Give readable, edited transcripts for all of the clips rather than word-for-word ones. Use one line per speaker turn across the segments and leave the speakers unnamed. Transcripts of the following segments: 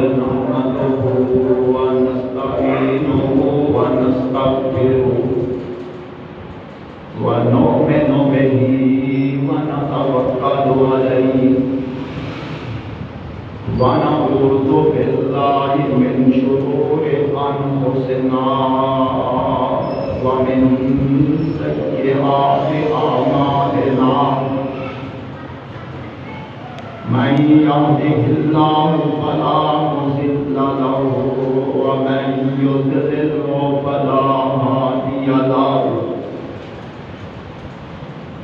نحمده ونستعينه ونستغفره ونؤمن به ونتوكل عليه ونعوذ بالله من شرور أنفسنا ومن سيئات أعمالنا من يهده الله فلا مضل له ومن يضلل فلا هادي له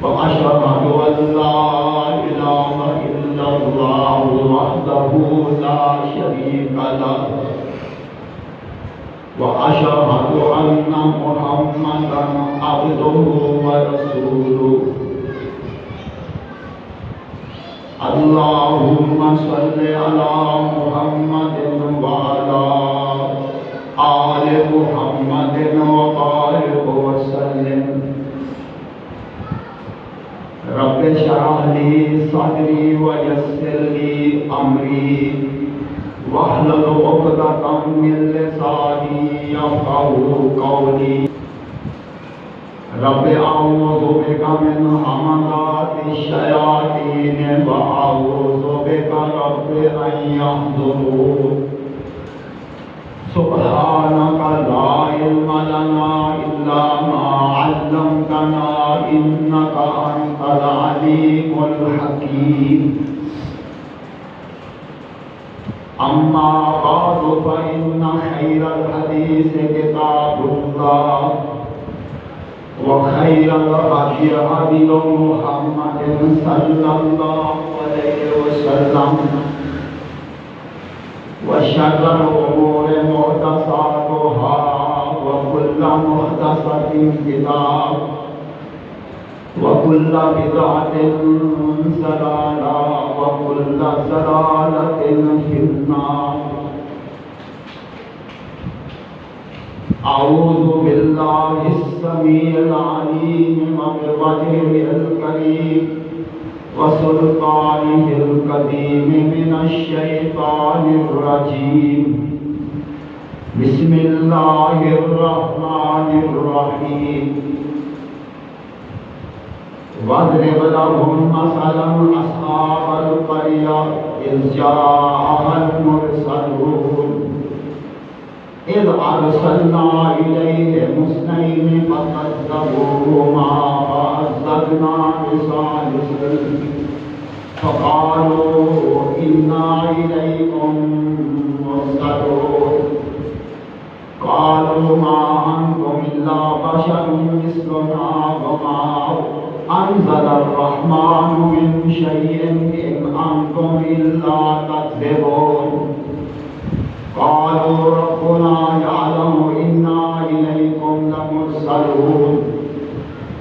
وأشهد أن لا إله إلا الله وحده لا شريك له وأشهد أن محمدا عبده ورسوله اللهم صل على محمد وعلى آل محمد وبارك وسلم رب اشرح لي صدري ويسر لي أمري واحلل عقدة من لساني يفقهوا قولي رب أعوذ بك من همزات الشياطين وأعوذ بك رب أن يحضرون سبحانك لا علم لنا إلا ما علمتنا إنك أنت العليم الحكيم أما بعد فإن خير الحديث كتاب الله وخير الهدي هدي محمد صلى الله عليه وسلم وشر الأمور محدثاتها وكل محدثة بدعة وكل بدعة ضلالة وكل ضلالة في النار أعوذ بالله السميع العليم من وجهه الكريم وسلطانه القديم من الشيطان الرجيم بسم الله الرحمن الرحيم واضرب لهم مثلا أصحاب القرية إذ جاءها المرسلون إذ أرسلنا إليهم اثنين فكذبوهما فعززنا بثالث فقالوا إنا إليكم مرسلون قالوا ما أنتم إلا بشر مثلنا وما أنزل الرحمن من شيء إن أنتم إلا تكذبون قالوا ربنا يعلم إنا إليكم لمرسلون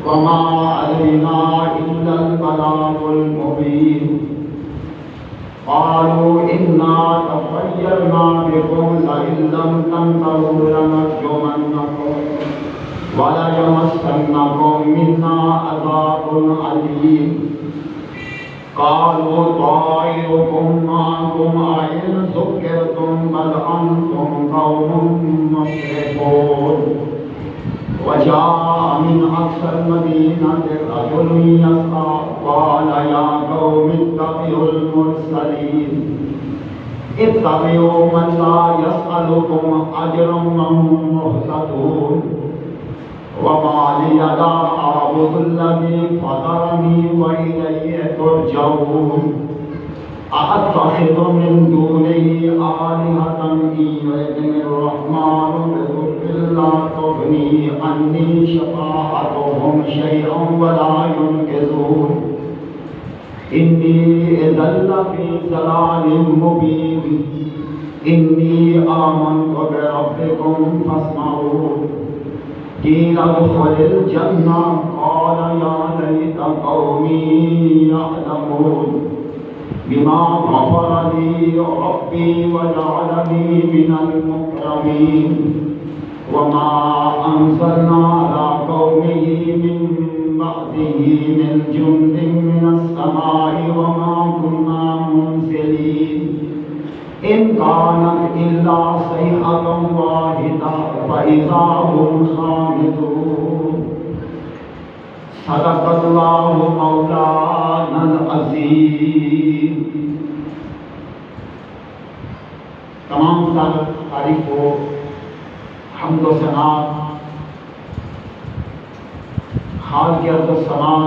وما علينا إلا البلاغ المبين قالوا إنا تطيرنا بكم لئن لم تنتهوا لنرجمنكم وليمسنكم منا عذاب أليم قالوا طائركم معكم أئن ذكرتم بل أنتم قوم مسرفون وجاء من أقصى المدينة رجل يسعى قال يا قوم اتبعوا المرسلين اتبعوا من لا يسألكم أجرا وهم مهتدون وما لي لا أعبد الذي فطرني وإليه ترجعون أأتخذ من دونه آلهة إن يردني الرحمن بضر لا تغني عني شفاعتهم شيئا ولا ينقذون إني إذا لفي ضلال مبين إني آمنت بربكم فاسمعون قيل ادخل الجنة قال يا ليت قومي يعلمون بما غفر لي ربي وجعلني من المكرمين وما أنزلنا على قومه من بعده من جند من السماء وما كنا منزلين إن كانت إلا صيحة واحدة فإذا هم خامدون صدق الله مولانا العظیم۔ تمام تعریف و حمد و ثنا خالق ارض و سما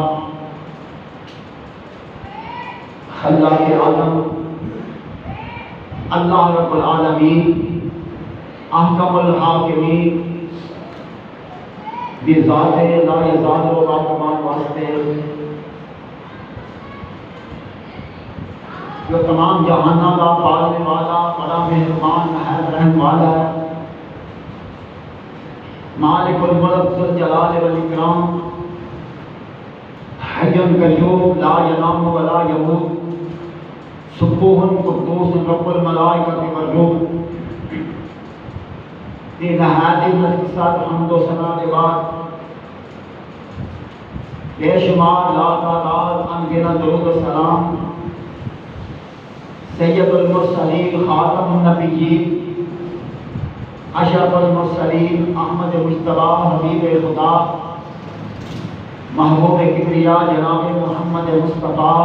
خلاق عالم اللہ رب العالمین احکم الحاکمین بذات لا یزال و باقمان واسطے جو تمام جہانوں کا پالنے والا بڑا مہربان نہایت رحم والا ہے، مالک الملک ذو الجلال والاکرام، حی قیوم لا ینام ولا یموت، سبوح قدوس رب الملائکۃ والروح۔ یہ نہایت عزت کے ساتھ حمد و ثنا کے بعد بے شمار لا تعداد انگنت درود و سلام سید المرسلین خاتم النبیین اشرف المرسلین احمد مجتبیٰ حبیب خدا محبوب کبریا جناب محمد مصطفیٰ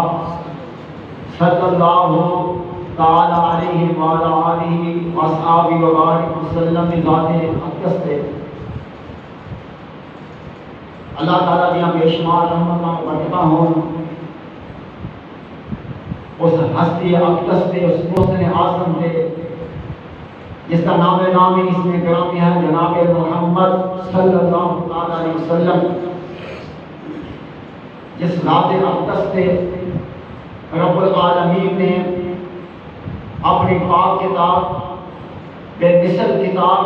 صلی اللہ تعالی علیہ وآلہ آلہ واصحابہ وبارک وسلم ذات اقدس سے اللہ تعالیٰ دیا بے شمار رحمتاں برکتاں ہوں اس ہستی اقدس سے، اس محسن اعظم سے جس کا نام نامی اس میں گرامی ہے جناب محمد صلی اللہ علیہ وسلم، جس ذات اقدس سے رب العالمین نے اپنی پاک کتاب، بے مثل کتاب،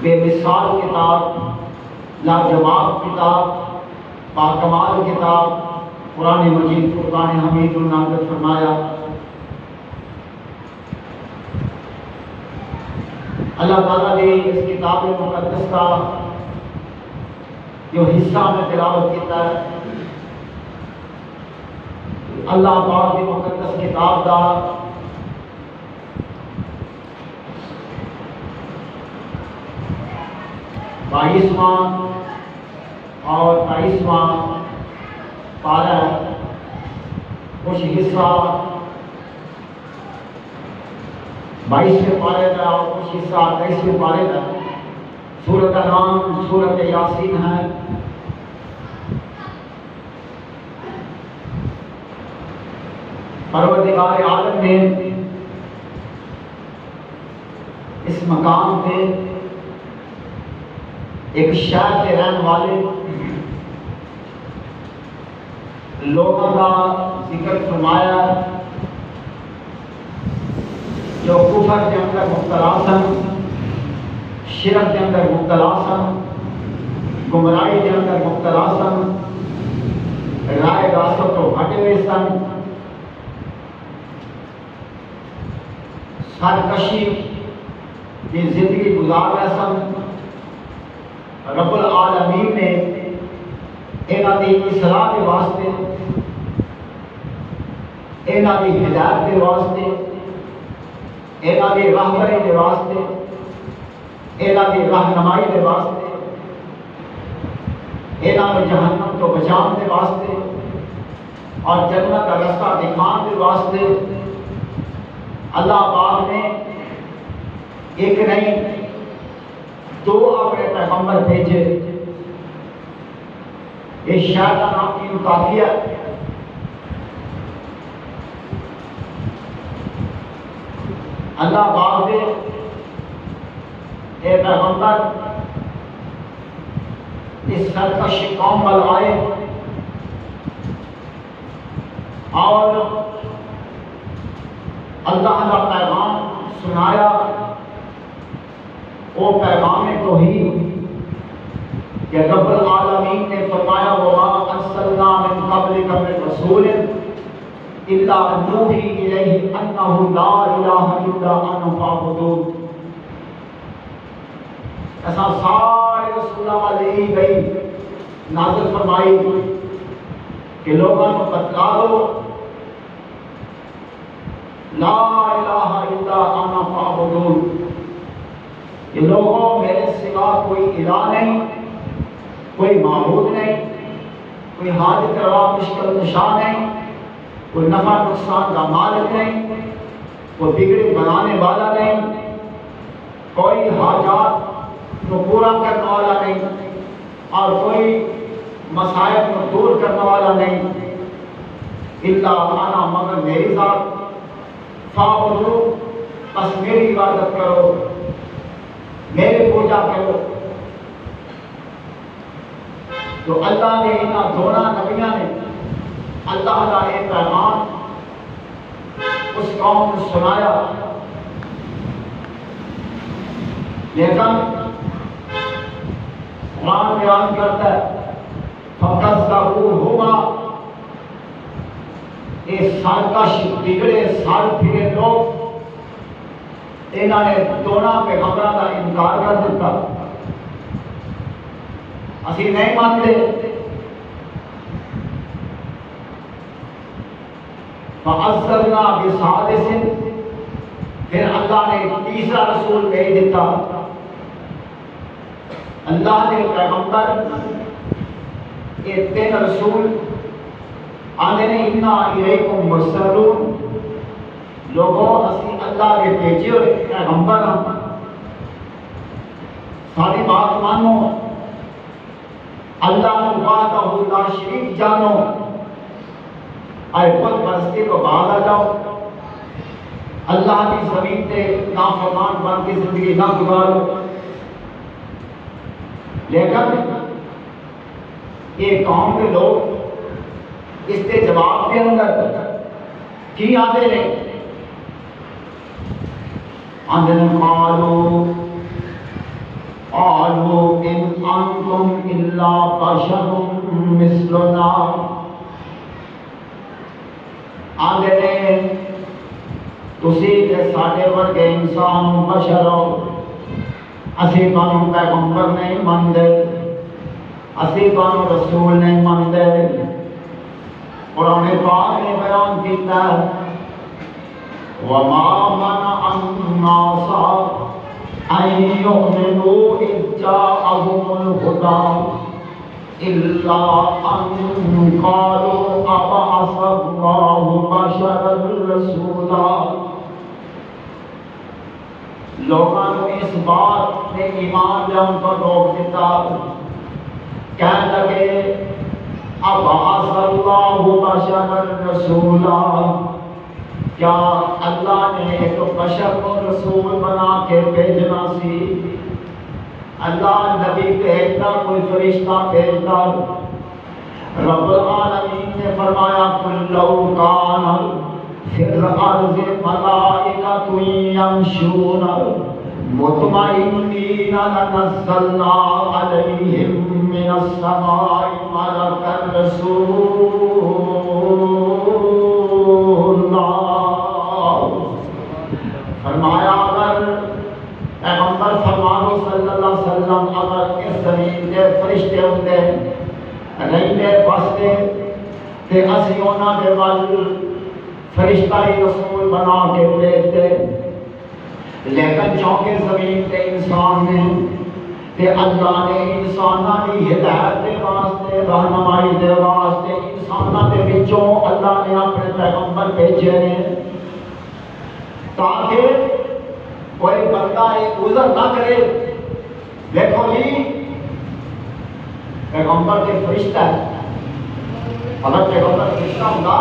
بے مثال کتاب، لاجواب کتاب، باکمال کتاب قرآن مجید فرقان حمید نازل فرمایا۔ اللہ تعالیٰ نے اس کتاب مقدس کا جو حصہ میں تلاوت کیتا ہے، اللہ پاک کی مقدس کتاب کا 22واں اور 23واں پارہ کچھ حصہ 22ویں پارے کا اور کچھ حصہ 23ویں پارے کا۔ سورۃ کا نام سورۃ یاسین ہے۔ پروردگار عالم نے اس مقام پہ ایک شہر کے رہنے والے لوگوں کا ذکر فرمایا جو کفر کے اندر مبتلا سن، شرک کے اندر مبتلا سن، گمراہی کے اندر مبتلا سن، رائے راستوں تو ہٹے ہوئے سن، سرکشی کی زندگی گزار رہے سن۔ رب العالمین نے انہاں دی اصلاح کے واسطے، انہاں دی ہدایت کے واسطے، انہاں دی راہبری کے واسطے، انہاں دی رہنمائی کے واسطے، انہاں کو جہنم تو بچان کے واسطے اور جنت کا رستہ دکھان کے واسطے اللہ پاک نے ایک نہیں 2 اپنے پیغمبر بھیجے۔ یہ شہر کا نام کی کافیہ، اللہ پاک نے اے پیغمبر اس سرکش قوم پر آئے اور اللہ کا پیغام سنایا۔ وہ پیغام توحید کہ رب العالمین نے فرمایا وَمَا أَرْسَلْنَا مِن قَبْلِكَ مِن رَّسُولٍ إِلَّا نُوحِي إِلَيْهِ أَنَّهُ لَا إِلَٰهَ إِلَّا أَنَا فَاعْبُدُونِ۔ ایسا سارے رسولوں والے ہی گئی نازل فرمائی کہ لوگوں کو بتلا دو لا الہ الا انا فاعبدون، یہ لوگوں میرے سوا کوئی الہ نہیں، کوئی معبود نہیں، کوئی حاجت روا مشکل کشا نہیں، کوئی نفع نقصان کا مالک نہیں، کوئی بگڑی بنانے والا نہیں، کوئی حاجات کو پورا کرنے والا نہیں، اور کوئی مسائل کو دور کرنے والا نہیں، الا انا مگر میری ذات، فاعبدو بس میری عبادت کرو، میری پوجا کرو۔ تو اللہ نے ان دونوں نبیوں نے اللہ کا ایک پیغام اس قوم کو سنایا، لیکن قرآن بیان کرتا ہے فَكَذَّبُوهُمَا، یہ سرکش بگڑے سال پھرے لوگ انہوں نے دونوں پیغمبروں کا انکار کر دیتا، اسی نہیں مانتے۔ فَأَرْسَلْنَا بِثَالِثٍ، پھر اللہ نے تیسرا رسول بھیج دیتا۔ اللہ نے پیغمبر یہ 3 رسول آنے نے اِنَّا إِلَيْكُمْ مُرْسَلُونَ، لوگوں اسی اللہ کے بھیجے ہوئے پیغمبر ہم، ساری بات مانو، اللہ وحدہ لا شریک جانو، آئے خود پرستی کو باز آ جاؤ، اللہ کی زمین تے نافرمان بن کی زندگی نہ گزارو۔ لیکن یہ قوم کے لوگ اس کے جواب کے اندر کی آتے ہیں، قالوا إن أنتم إلا بشر مثلنا، آندے نے تسی تے ساڈے ورگے انسان بشر ہو، اسی تانوں پیغمبر نہیں مندے، اسی تانوں رسول نہیں مندے۔ قرآن پاک نے بیان کیتا ہے وَمَا مَنَعَ النَّاسَ أَن يُؤْمِنُوا إِذْ جَاءَهُمُ الْهُدَىٰ إِلَّا أَن قَالُوا أَبَعَثَ اللَّهُ بَشَرًا رَّسُولًا، لوگوں نے اس بات نے ایمان لانے کو روک دیتا، کہنے لگے أَبَعَثَ اللَّهُ بَشَرًا رَّسُولًا، کیا اللہ نے ایک بشر کو رسول بنا کے بھیجنا سی؟ اللہ نبی بھیجتا، کوئی فرشتہ بھیجتا؟ رب العالمین نے فرمایا قُل لَّوْ كَانَ فِي الْأَرْضِ مَلَائِكَةٌ يَمْشُونَ مُطْمَئِنِّينَ لَنَزَّلْنَا عَلَيْهِم مِّنَ السَّمَاءِ مَلَكًا رَّسُولًا۔ فرمایا اگر پیغمبر فرمانو صلی اللہ علیہ وسلم اگر اس زمین دے فرشتے ہوندے رہندے بستے تے اسی انہاں دے ول فرشتہ ہی رسول بنا کے بھیجتے، لیکن چونکہ زمین تے انسان نے تے اللہ نے انساناں دی ہدایت دے واسطے، رہنمائی دے واسطے انساناں دے وچوں اللہ نے اپنے پیغمبر بھیجے نے تاکہ کوئی بندہ ایک عذر نہ کرے، دیکھو جی پیغمبر کے فرشتہ ہے، اگر پیغمبر فرشتہ ہوگا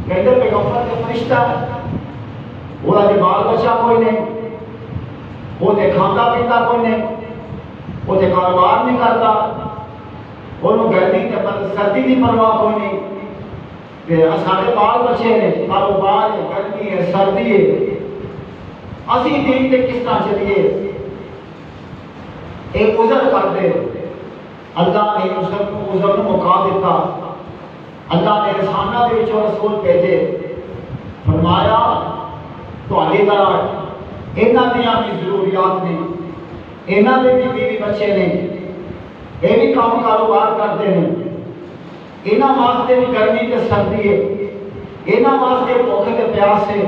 کہتے پیغمبر کے فرشتہ ہے، وہ دے بال بچہ کوئی نہیں، وہ دے کھانا پیتا کوئی نہیں، وہ دے کاروبار نہیں کرتا، وہ گرمی سردی کی پرواہ کوئی نہیں، سارے بال بچے نے کاروبار ہے، گرمی ہے، سردی ہے، اسی دین تے کس طرح چلیے؟ ایک عذر کر دے، اللہ نے عذر کو مکا دیتا، اللہ نے رسانہ دے وچوں رسول بھیجے، فرمایا تہاڈی طرح انہاں دیاں بھی ضروریات نے، انہاں دے بھی بیوی بچے نے، یہ بھی کام کاروبار کرتے ہیں، انہاں واسطے بھی گرمی تے سردی ہے، انہاں واسطے بھوک تے پیاس ہے،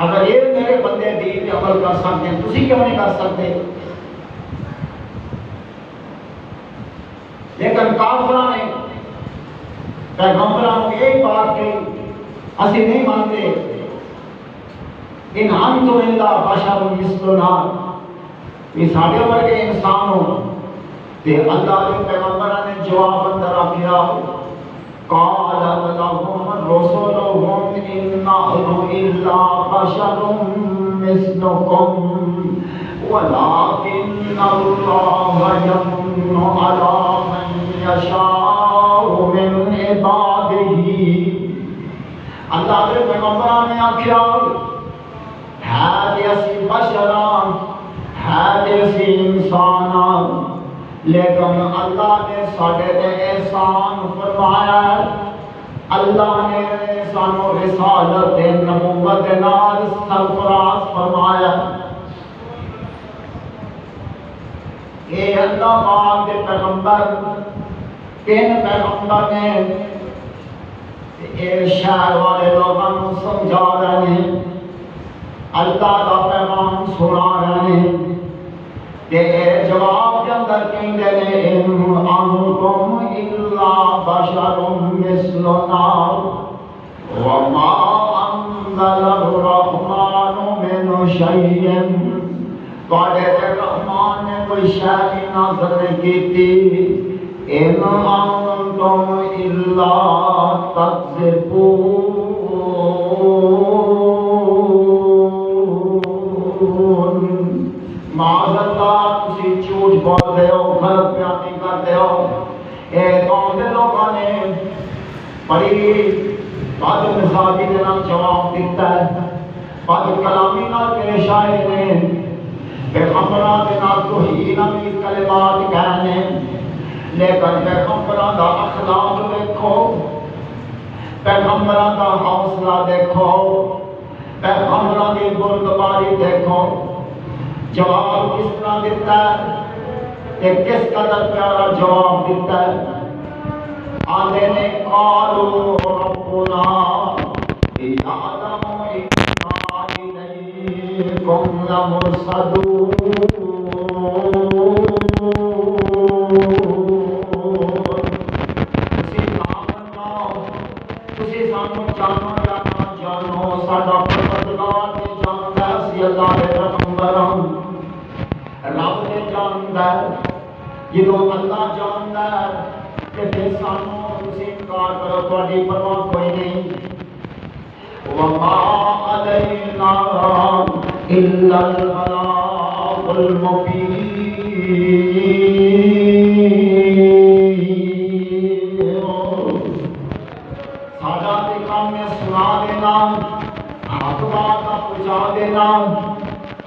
اگر یہ میرے بندے دین پہ عمل کر سکتے ہیں تسی کیوں نہیں کر سکتے؟ لیکن کافروں نے پیغمبروں کو یہی بات کہی اسی نہیں مانتے ان انتم الا بشر مثلنا، یہ ساڈے ورگے انسان ہو۔ تے اللہ کے پیغمبروں نے جواب اندر آکھیا قالت لهم رسلهم إن نحن إلا بشر مثلكم ولكن الله يمن على من يشاء من عباده۔ اللہ کے پیغمبروں نے آکھیا ہے جیسی بشران ہے جیسی انسان، لیکن اللہ نے ساڈے تے احسان فرمایا، اللہ نے سانو رسالت نبوت نال سرفراز فرمایا۔ اے اللہ پاک دے پیغمبر تین پیغمبر نے اے شہر والے لوگوں کو سمجھا رہے ہیں، اللہ کا پیغام سنا رہے ہیں۔ کہ جواب کے اندر کہندے نے ان انتم الا بشر مثلنا وما انزل الرحمن من شيء، تواڈے تے رحمان نے کوئی شے نازل نہیں کیتی، ان انتم الا تکذبون، معاذ اللہ تسی جھوٹ بولتے ہو، غلط بیانی کرتے ہو۔ اے قوم دے لوگوں نے بڑی بد مزاجی دے نال جواب دیتا ہے، بد کلامی نال پیش آئے نے، پیغمبراں دے نال توہین آمیز کلمات کہنے، لیکن پیغمبراں دا اخلاق دیکھو، پیغمبراں دا حوصلہ دیکھو، پیغمبراں دی بردباری دیکھو، جواب کس طرح دیتا ہے کہ کس قدر پیارا جواب دیتا ہے۔ آدھے نے قالوا ربنا یعلم انا الیکم لمرسلون، تسی نام مناؤ، تسی سانو جانو جانو ساڈا پروردگار تے جاندا ہے، اسی اللہ دے پیغمبراں رب نے جاندا ہے، جدوں اللہ جاندا ہے کہ پھر سانو تسی انکار کرو، تہاڈی پرواہ کوئی نہیں۔ وما علینا الا البلاغ المبین، ساڈا تے کام ہے سنا دینا، حق بات پہنچا دینا،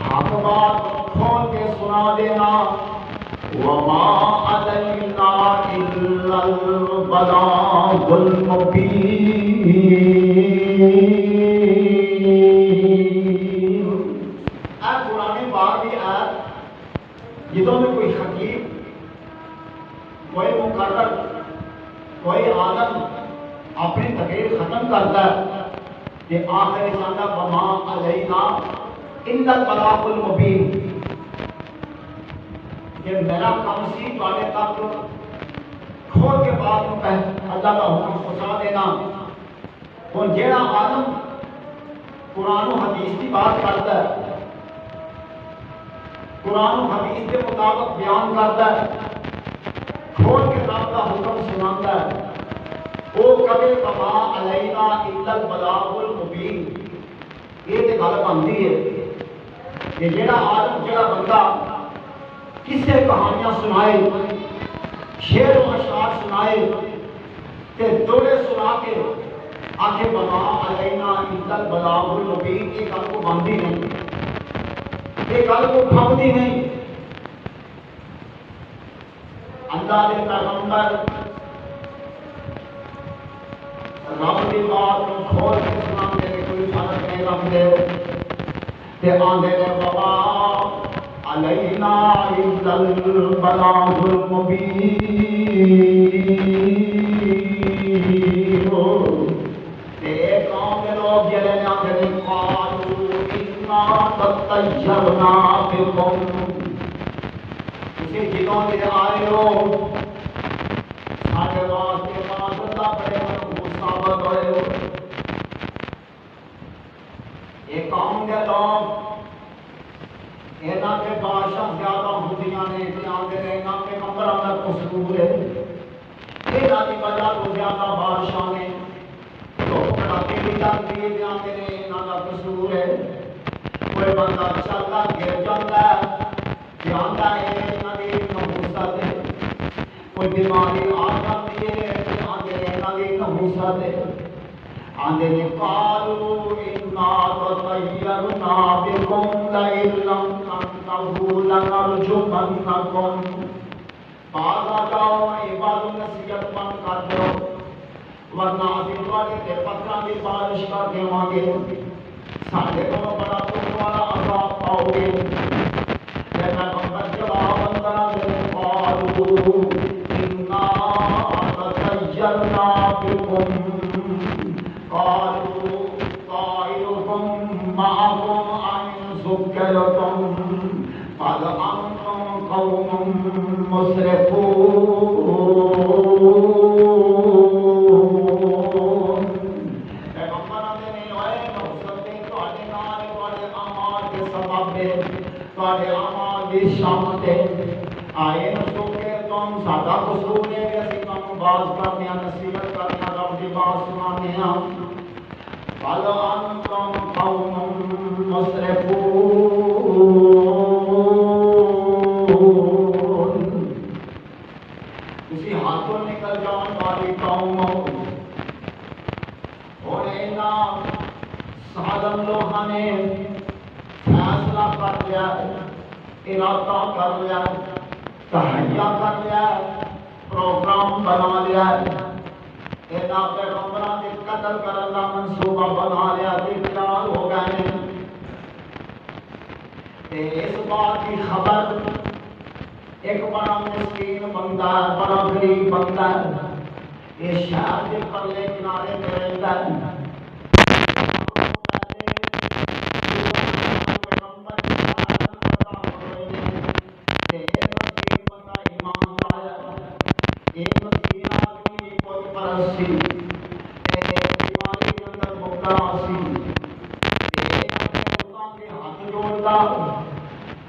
حق بات کھول کے سنا دینا۔ وما علینا الا البلاغ المبین، اے قرآن پاک کی آیت جدوں میں کوئی خطیب، کوئی مقرر، کوئی عالم اپنی تقریر ختم کرتا ہے کہ آخر سادہ وما علینا الا البلاغ المبین، کہ میرا کام سی تواڈے تک کھول کے بات کو اللہ کا حکم پہنچا دینا۔ اور جیڑا عالم قرآن و حدیث کی بات کرتا ہے، قرآن و حدیث کے مطابق بیان کرتا ہے، کھول کے رب کا حکم سناتا ہے، وہ کبھی وما علینا الا البلاغ المبین، یہ تے گل بنتی ہے کہ جیڑا عالم، جیڑا بندہ کسے کہانیاں سنائے، شعر و اشعار سنائے تے دوڑے سنا کے آخے وما علینا الا البلاغ المبین، یہ گل کو بنتی نہیں، یہ گل کو کھپتی نہیں۔ اللہ کے پیغمبر رب کی بات کو کھول کے سناتے ہیں، کوئی فرق نہیں رکھتے، تے آندے نے وما علینا الا البلاغ المبین، تے قوم کے لوگ جڑے نے آندے نے قالوا وجہ تو زیادہ بادشاہ نے تو کڑاکے بھی لگتی ہے جاتے نے انہاں دا قصور ہے کوئی بندہ چلتا گر جاتا ہے جانتا ہے انہاں دی نحوست ہے کوئی بیماری آ جاتی ہے آندے انہاں دی نحوست ہے آندے نے قالوا انا تطیرنا بکم لئن لم تنتهوا لنرجمنکم بعض آ جاؤ عبادت نصیحت بند کر دو ورنہ اسی تواڈے تے پتھراں دی بارش کر دیواں گے ساڈے کولوں بڑا تم والا عذاب پاؤ گے تے پیغمبر جواب اندر دے قالوا انا تطیرنا بکم قالوا طائركم معكم ان ذكرتم بل انتم قوم مسرفون پیغمبر نے ہوئے مقصد تواڈے نال تواڈے اعمال دے سبب دے تواڈے اعمال دی شان تے آئے نو کہ تم ساڈا قصور ہے کہ اسی تانوں باز کرنے نصیحت کرنے رب دی بات سنانے ہاں بل انتم قوم مسرفون اسی ہاتھوں نکل جان والی قوم اور انہاں سالم لوگوں نے فیصلہ کر لیا ارادہ کر لیا تہیا کر لیا پروگرام بنا لیا انہاں پیغمبراں دے قتل کرن دا منصوبہ بنا لیا تے تیار ہو گئے تے اس بات کی خبر ایک بڑا مسکین بندہ بڑا غریب بندہ یہ شہر کے پرلے کنارے پہ رہتا ہے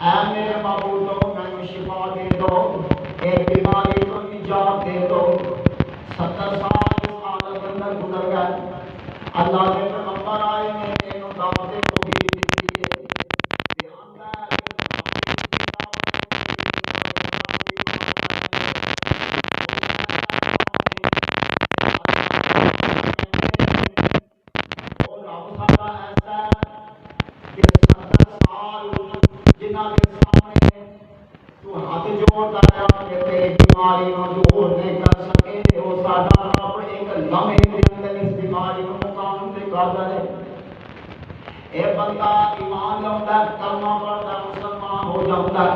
اے میرے معبودو میں شفا دے دو اے بیماری کو نجات دے دو 70 سال اس حالت کے اندر گزر گئے اللہ کے پیغمبر آئے نے انہوں دعوت توحید دی ہے کہ اندر جنہاں کے سامنے تو ہاتھ جوڑتا ہے کہ تیری بیماری کو دور نہیں کر سکے وہ سادہ رب ایک لمحے کے اندر اس بیماری کو مقام سے قادر ہے اے بندہ ایمان لاتا ہے کلمہ پڑھتا ہے مسلمان ہو جاتا ہے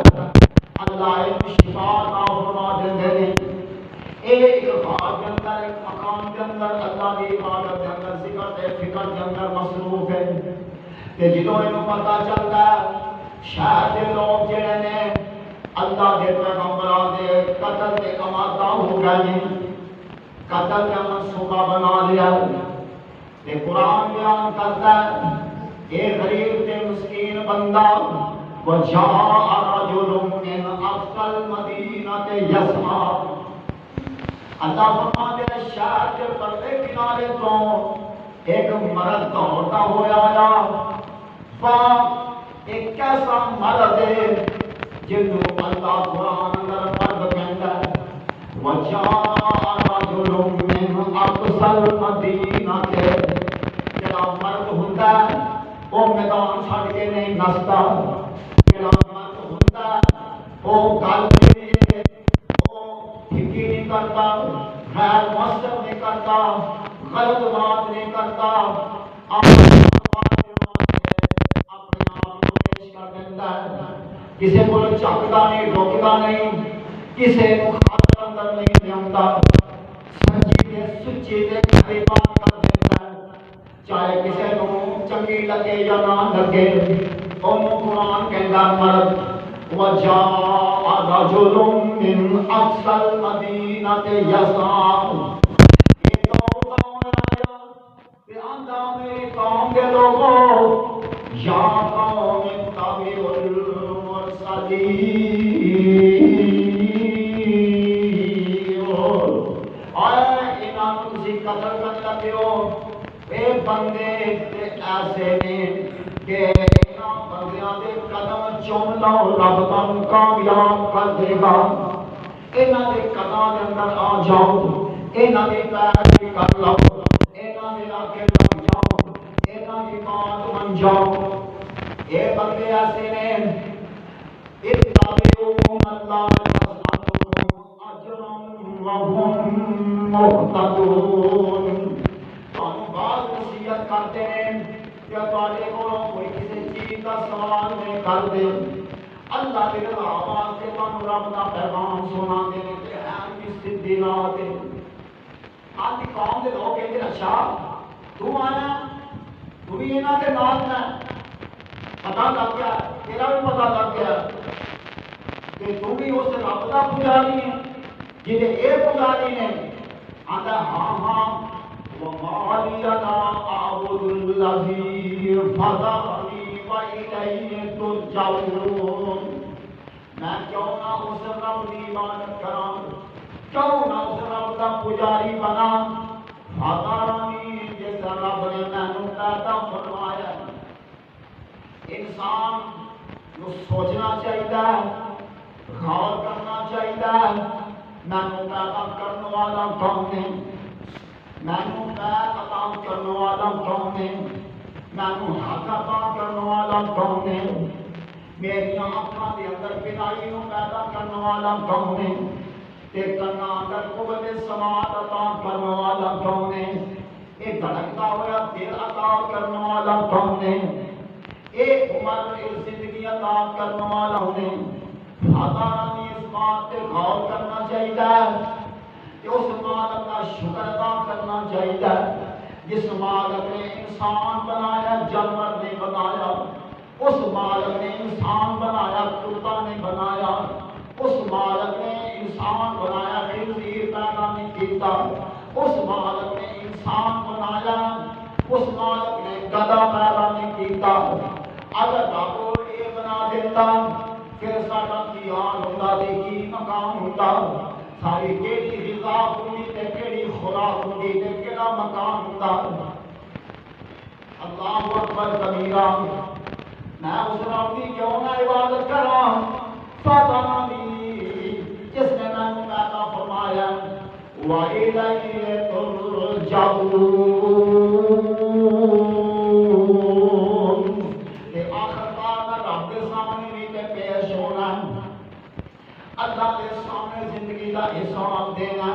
اللہ ایک شفا عطا فرما دیندے نے ایک غار کے اندر ایک مقام کے اندر اللہ کی عبادت کے اندر ذکر تے فکر کے اندر مصروف ہے کہ جدوں انہوں پتہ چلتا ہے شاید دے لوگ جڑے نے اللہ دے پیغمبراں دے قتل دے آمادہ ہو گئے ہیں قتل کا منصوبہ بنا لیا تے قرآن بیان کرتا ہے اے غریب تے مسکین بندہ وجاء رجل من اقصى المدینہ یسعی اللہ فرماتے ہیں شہر کے پرلے کنارے تو ایک مرد دوڑتا ہوا آیا ایک ایسا مرد ہے جنہوں اللہ قرآن اندر مرد کہتا ہے وَجَاءَ رَجُلٌ مِّنْ أَقْصَى الْمَدِينَةِ جڑا مرد ہوتا ہے وہ میدان چھڑ کے نہیں نستا جڑا مرد ہوتا ہے وہ گل نہیں وہ ٹھیکی نہیں کرتا غیر مستر نہیں کرتا غلط بات نہیں کرتا کسی کو چکتا نہیں روکتا نہیں کسی کو خاطر اندر نہیں جانتا سچی کے سچی کے کھڑی بات کر دیتا ہے چاہے کسی کو چنگی لگے یا نہ لگے انہوں قرآن کہتا مرد وَجَاءَ رَجُلٌ مِّنْ أَقْصَى الْمَدِينَةِ يَسْعَىٰ یہ دور کون آیا کہ آندھا میری قوم کے لوگوں یا قوم اتبعوا المرسلین آئے تسی قتل کر لگے ہو اے بندے ایسے نے کہ انہاں بندیاں دے قدم چوم لو رب تانوں کامیاب کر دے گا انہاں دے قدم دے اندر آ جاؤ انہاں دی پیروی کر لو انہاں دے آگے لگ جاؤ انہاں دی بات من جاؤ اے بندے ایسے نے اتبعون اللہ واسمعوا اجرا وهم مهتدون تانوں بعض نصیحت کرتے ہیں کہ تواڈے کولوں کوئی کسی چیز کا سوال نہیں کرتے اللہ دے آواز سے تانوں رب دا پیغام سنا دے تے ہیں کہ سیدھی راہ تے آج دی قوم دے لوگ کہتے اچھا تو آیا تو بھی انہاں دے نال ہے پتہ لگ گیا تیرا بھی پتہ لگ گیا کہ تو بھی اس رب کا پجاری ہے جنہیں اے پجاری نے آتا ہاں ہاں وَمَا لِيَ لَا أَعْبُدُ الَّذِي فَطَرَنِي وَإِلَيْهِ تُرْجَعُونَ میں کیوں نہ اس رب کی عبادت کراں کیوں نہ اس رب کا پجاری بنا فَطَرَنِی جس رب نے مینوں پیدا فرمایا انسان کو سوچنا چاہیے غور کرنا چاہیے مینوں پیدا کرنے والا کون ہے مینوں پیر عطا کرنے والا کون ہے مینوں حق عطا کرنے والا کون ہے میری آنکھاں دے اندر بینائی نوں پیدا کرنے والا کون ہے تے کنا اندر قوت سماعت عطا کرنے والا کون ہے اے دھڑکتا ہوا دل عطا کرنے والا کون ہے اے عمر زندگی عطا کرنے والا ہے فاتحانی اس بات پہ غور کرنا چاہیے کہ اس مالک کا شکر ادا کرنا چاہیے جس مالک نے انسان بنایا جانور نے بنایا اس مالک نے انسان بنایا کتا نے بنایا اس مالک نے انسان بنایا خنزیر پیدا نہیں کیتا اس مالک نے انسان بنایا اس مالک نے گدھا پیدا نہیں کیتا اگر رب یہ بنا دیتا پھر ساڈا کی حال ہوتا تے کی مقام ہوتا ساری کیڑی غذا ہوندی تے کیڑی خوراک ہوندی تے کیڑا مقام ہوتا اللہ اکبر کبیرہ میں اس رب کی کیوں نہ عبادت کراں ساتانا دی جس نے مینوں پیدا فرمایا وَإِلَيْهِ تُرْجَعُونَ اللہ کے سامنے زندگی کا حساب دینا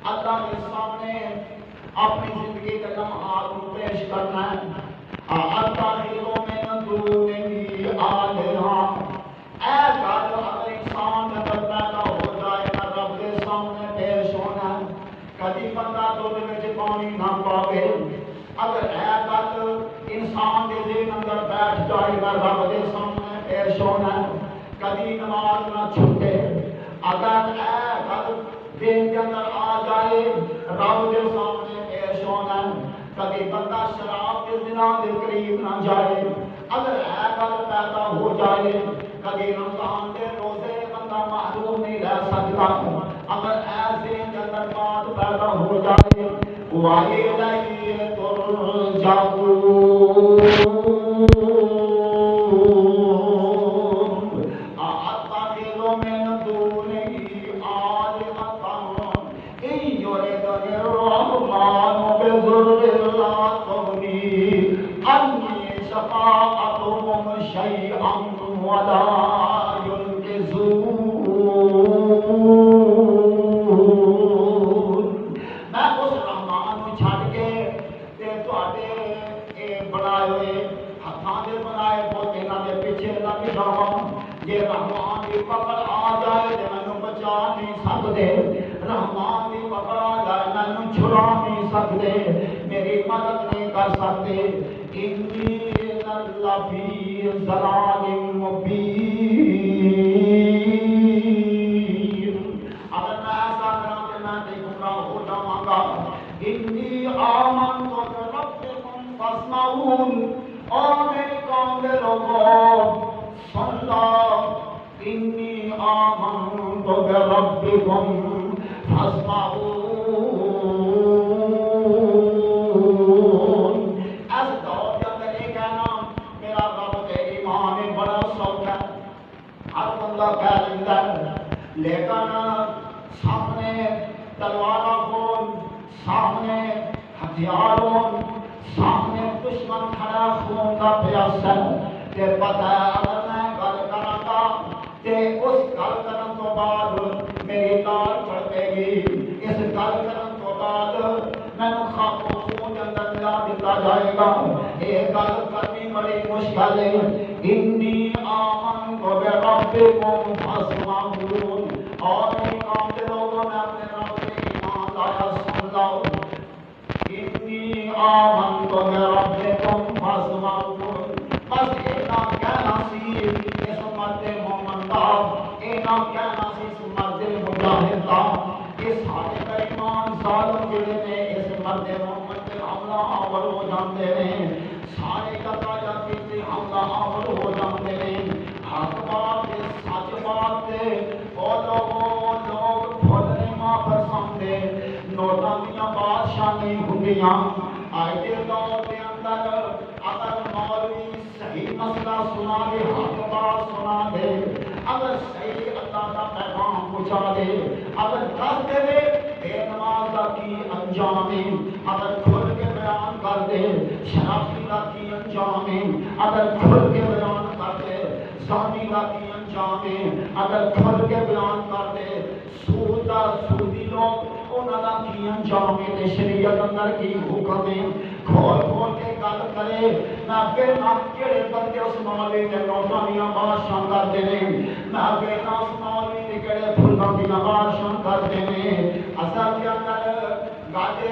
اللہ کے سامنے اپنی زندگی کے لمحات کو پیش کرنا الطاہروں میں ندونی آلہا اے گل اگر انسان میں پیدا ہو جائے گا رب کے سامنے پیش ہونا کبھی بندہ دودھ میں پانی نہ پاوے اگر اے گل انسان کے ذہن اندر بیٹھ جائے گا رب کے سامنے پیش ہونا کبھی نماز نہ چھوٹے اگر اے گل دین کے اندر آ جائے رب کے سامنے پیش ہونا کبھی بندہ شراب کے زنا کے قریب نہ جائے اگر اے گل پیدا ہو جائے کبھی رمضان کے روزے بندہ محروم نہیں رہ سکتا اگر ایسے کے اندر بات پیدا ہو جائے وَإِلَيْهِ تُرْجَعُونَ شيئا ولا ينقذون میں اس رحمان کو چھڈ کے تے تواڈے اے بنائے ہوئے ہتھاں دے بنائے بہت انہاں دے پیچھے لگ جاواں جے رحمان دی پکڑ آ جائے تے مینوں بچا نہیں سکدے رحمان دی پکڑ آ جائے مینوں چھڑا نہیں سکدے میری مدد نہیں کر سکتے انی لفی ضلال مبین اگر میں ایسا کراں کہ میں تے گمراہ ہو جاواں گا انی آمنت بربکم فاسمعون او میری قوم دے لوگوں سن لو انی آمنت بربکم فاسمعون والا ہو، سامنے ہتھیاروں، سامنے دشمن کھڑا خون کا پیاسا تے پتہ اگر میں گل کراں گا تے اس گل کرن تو بعد میری لال چڑھے گی، اس گل کرن تو بعد مینوں خاکو خون کے اندر ملا دتا جائے گا، یہ گل کرنی بڑی مشکل ہے۔ انی آمنت بربکم فاسمعون، اور میری قوم کے لوگوں میں اپنے رب سے ایمان لایا، سن لو، انی آمنت بربکم فاسمعون، بس اینا کہنا سی اس مرد مومن دا، اینا کہنا سی اس مرد مجاہد دا، کہ سارے کا ایمان ظالم جڑے نے اس مرد مومن تے حملہ آور ہو جاندے نے، سارے کا راجا کی حملہ آور ہو جاندے نے، حق بات تے سچ بات تے او لوگ بھولنے ماں پر سامنے نوٹاں دیاں بادشاہ نہیں ہوندیاں۔ آج دے دور دے اندر اگر مولوی صحیح مسئلہ سنا دے، حق بات سنا دے، اگر صحیح اللہ کا پیغام پہنچا دے، اگر دس دے دے بے نماز کا کی انجام ہے، اگر کھل کے بیان کر دے شرابی کا کی انجام ہے، اگر کھل کے بیان کر دے زانی کا کی انجام ہے، اگر کھل کے بیان کر دے سودا سودی لوگ انہاں دا کی انجام ہے، تے شریعت اندر کی حکم ہے، کھول کھول کے گل کرے نہ کہ نہ کیڑے بندے اس مولوی دے نوٹاں دیاں بادشاہ کرتے ہیں، نہ کہ نہ اس مولوی دے کیڑے پھلاں دیاں بادشاہ کرتے ہیں۔ اصل کے اندر گاٹے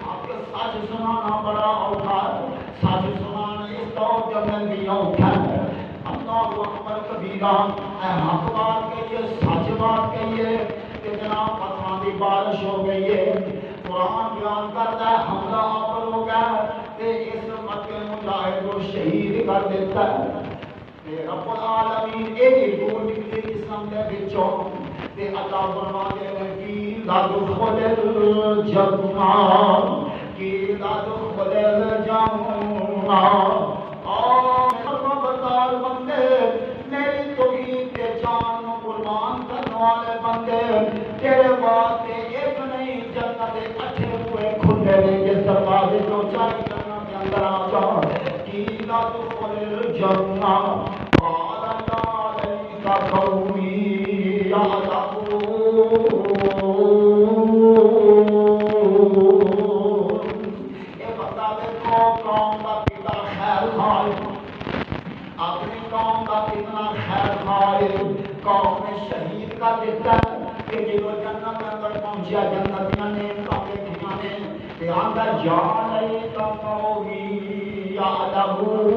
حق سچ سنانا بڑا اوکھا ہے، سچ سنانا اس دور کے اندر بھی اوکھا ہے۔ اللہ اکبر کبیرہ، اے حق بات کہیے، سچ بات کہیے، اتنا فتویٰ دی بارش ہو گئی ہے۔ قرآن بیان کرتا ہے حملہ آور ہو گیا تے اس مکے مجاہد کو شہید کر دیتا ہے، تے رب العالمین ایک دور نکلی قسم دے بچوں تے اللہ فرما دے کی لدخل الجنہ، کی لدخل الجنہ، خبردار بندے میری توحید کے جان قربان کرنے والے بندے، تیرے واسطے ایک نہیں جنت کے اٹھے ہوئے کھلے نے، جس دروازے جو چاہیے جنت کے اندر آ جا، کی لدخل الجنہ قال لا لیت قومی یعلمون۔ یہ بتا دے قوم کا کتنا خیر خواہ، اپنی قوم کا کتنا خیر خواہ، قوم نے شہید کر دیتا ہے کہ جو جنت کے اندر پہنچیا جنتیاں نے دیکھیاں نے کہ آندا یا لیت قومی یعلمون،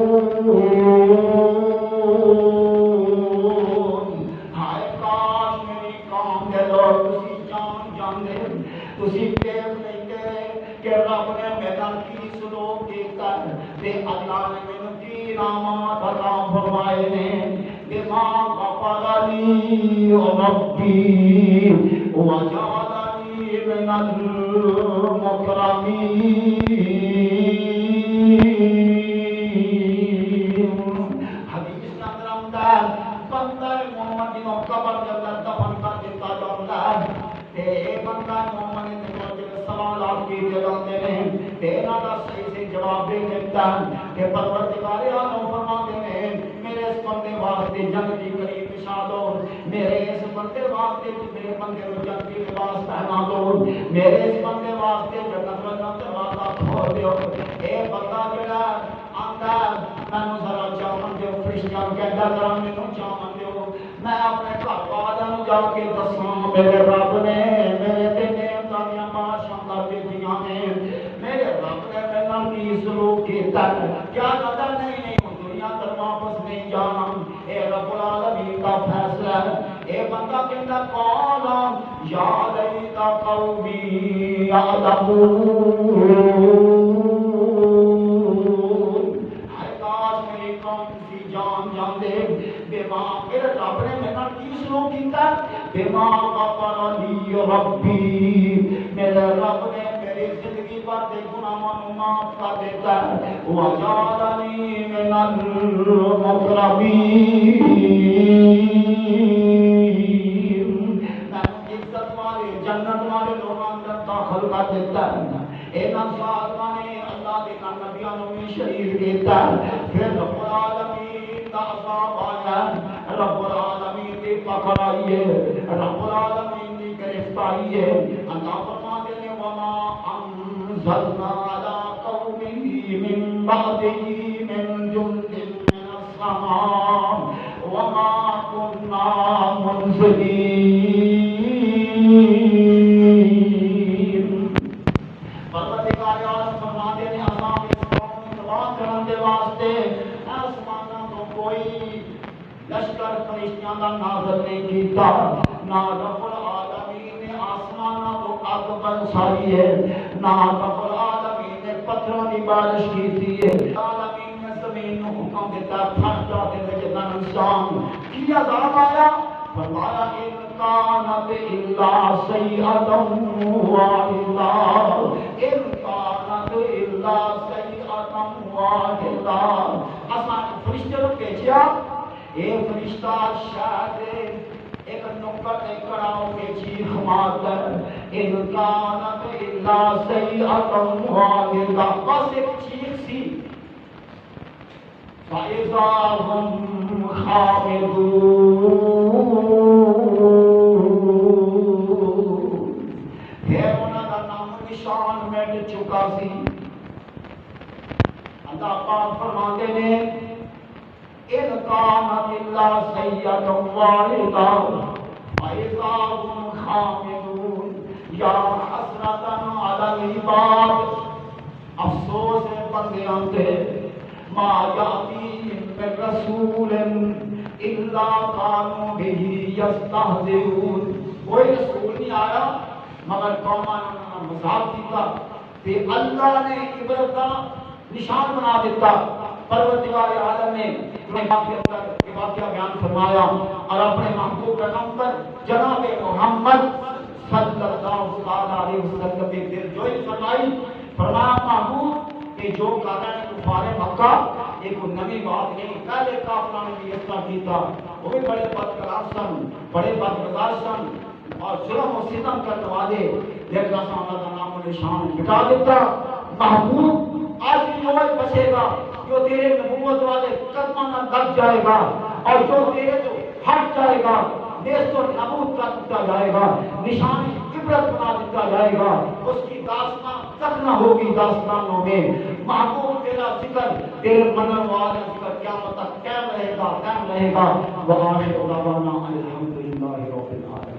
ہائے کاش میری قوم کے لوگ تسی جان جاندے، تسی دیکھ لیندے کہ رب نے میرا کی سلوک کیتا ہے تے اللہ نے مینوں کی انعامات عطا فرمائے نے، بما غفر لی ربی وجعلنی من المکرمین۔ حدیث کے اندر آتا ہے بندہ مومن جنوں قبر کے اندر دفن کر دیتا جاتا ہے تے اے بندہ مومن نے سوالات کی جاندے نے تے انہاں دا صحیح سے جواب دے دیتا ہے کہ پروردگار عالم فرماتے ہیں میرے اس بندے واسطے جنتی قریب بچھا دو، میرے اس بندے واسطے میرے بندے کو جنتی لباس پہنا دو، میرے اس بندے واسطے جنت کا دروازہ کھول دیو۔ اے بندہ جڑا آندا مینوں ذرا چاون دیو، فرشتیاں کہندا ذرا مینوں چاون دیو، میں اپنے گھر والوں نوں جا کے دساں میرے رب نے میرے تے نعمتاں دیاں بارشاں کر دتیاں نے، میرے رب نے میرے نال کی سلوک کیتا ہے، کیا قدر نہیں دنیا تر واپس نہیں جانا، اے رب العالمین کا فیصلہ ہے۔ اے بندہ کہندا قالا یا لیت قومی یعلمون، ہائے کاش میری قوم کی جان جاندے، بما میرے رب نے میرے نال کی سلوک کیتا، بما غفر لی ربی، میرے رب نے میری زندگی پر دے گناہاں نوں معاف کر دیتا ہے، وجعلنی من المکرمین، میں عزت والے جنت والے لوگوں اندر داخل کر دیتا ہے. انہاں صحابہ نے اللہ کے نبیوں میں شریک کیتا. پھر رب العالمین دا عذاب آیا, رب العالمین کی پکڑ آئی ہے, رب العالمین کی گرفت آئی ہے. اللہ فرماتے ہیں وما انزلنا علی قومه من بعده من جند من السماء وما كنا منزلين. پروردگار عالم فرماتے ہیں عذاب اس قوم کو تباہ کرنے دے واسطے آسمانوں تو کوئی لشکر فرشتیاں دا نازل نہیں کیتا, نہ رب العالمین نے آسمانوں تو آگ برسائی ہے, نہ رب العالمین نے پتھروں کی بارش کی ہے. عالمین نے زمین کو حکم دیتا پھٹ جا کے وجہ انسان کی عذاب آیا. فرمایا ان کانت الا سیئتا واحدا, ان کانت الا سیئتا واحدا. اساں فرشتے کو بھیجا, اے فرشتہ شاید ایک نکر کڑاؤ کے چیخ مارتا ہے, ان کانت الا سیئتا واحدا, بس ایک چیخ سی. فَإِذَا هُمْ خَامِدُونَ, پھر انہاں دا نام نشان مٹ چکا سی. اللہ پاک فرماتے ہیں ان کانت الا سیئتا واحدا فَإِذَا هُمْ خَامِدُونَ. یا حسرۃ علی العباد, افسوس ہے بندیاں تے, ما یاتیہم من رسول الا کانوا بہ یستہزئون. کوئی رسول نہیں آیا مگر قوماں نے انہاں مذاق کیتا تے اللہ نے عبرت کا نشان بنا دیتا. پروردگار عالم نے واقعہ بیان فرمایا اور اپنے محبوب پیغمبر جناب محمد صلی اللہ علیہ وسلم کی دلجوئی فرمائی. فرمایا محبوب کہ جو کہتا ہے کفار مکہ یہ کوئی نئی بات نہیں, پہلے کافروں نے بھی ایسا کیتا, وہ بھی بڑے بدکلام سن, بڑے بدگزار سن اور ظلم و ستم کرنے والے, لیکن اللہ کا نام و نشان مٹا دیتا. محبوب آج بھی جو بچے گا جو تیرے نبوت والے قدموں میں لگ جائے گا, اور جو تیرے جو ہٹ جائے گا نیست و نابود کر دیا جائے گا, نشان عبرت بنا دیا جائے گا, اس کی داستان تک نہ ہوگی داستانوں میں. محبوب تیرا ذکر تیرے منن والے ذکر قیامت تک قائم رہے گا, قائم رہے گا. وآخر دعوانا الحمدللہ رب العالمین.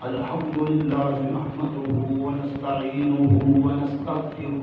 الحمد لله نحمده ونستعينه ونستغفره